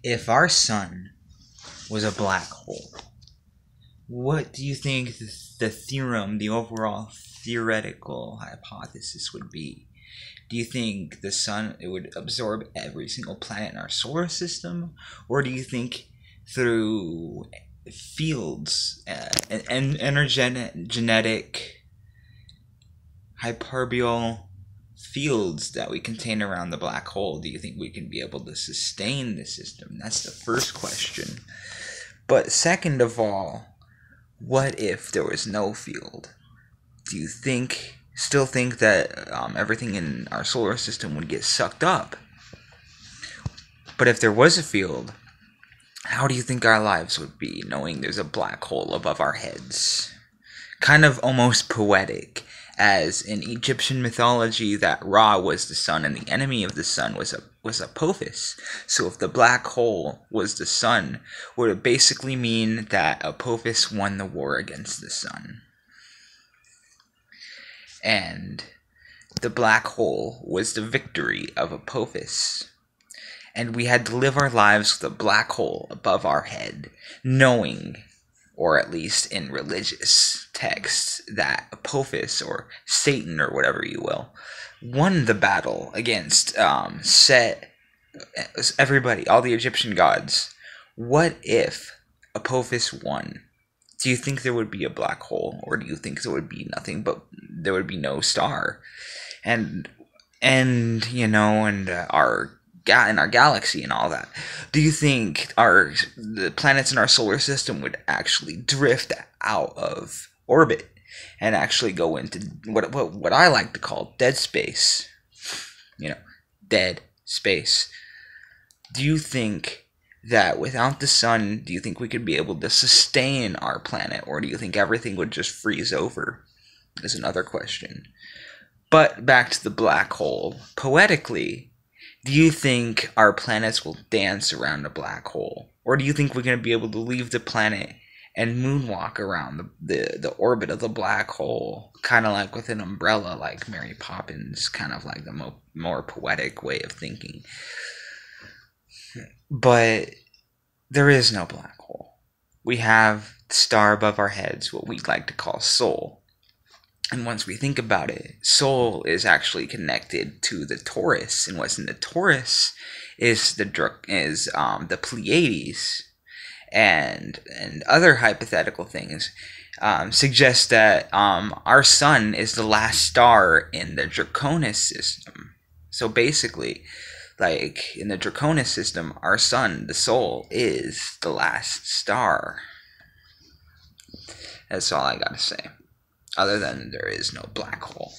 If our sun was a black hole, what do you think the theorem, the overall theoretical hypothesis would be? Do you think the sun it would absorb every single planet in our solar system, or do you think through fields and energetic hyperboreal fields that we contain around the black hole, do you think we can be able to sustain the system? That's the first question. But second of all, what if there was no field? Do you still think that everything in our solar system would get sucked up? But if there was a field, how do you think our lives would be knowing there's a black hole above our heads? Kind of almost poetic, as in Egyptian mythology that Ra was the sun and the enemy of the sun was Apophis. So if the black hole was the sun, would it basically mean that Apophis won the war against the sun? And the black hole was the victory of Apophis. And we had to live our lives with a black hole above our head, knowing, or at least in religious texts, that Apophis, or Satan, or whatever you will, won the battle against Set, everybody, all the Egyptian gods. What if Apophis won? Do you think there would be a black hole, or do you think there would be nothing but there would be no star, and our in our galaxy and all that? Do you think the planets in our solar system would actually drift out of orbit and actually go into what I like to call dead space? Dead space. Do you think that without the sun, do you think we could be able to sustain our planet, or do you think everything would just freeze over? Is another question. But back to the black hole. Poetically, do you think our planets will dance around a black hole? Or do you think we're going to be able to leave the planet and moonwalk around the orbit of the black hole? Kind of like with an umbrella, like Mary Poppins, kind of like the more poetic way of thinking. But there is no black hole. We have the star above our heads, what we like to call Sol. And once we think about it, Sol is actually connected to the Taurus, and what's in the Taurus is the Pleiades, and other hypothetical things suggest that our sun is the last star in the Draconis system. So basically, like in the Draconis system, our sun, the Sol, is the last star. That's all I gotta say. Other than there is no black hole.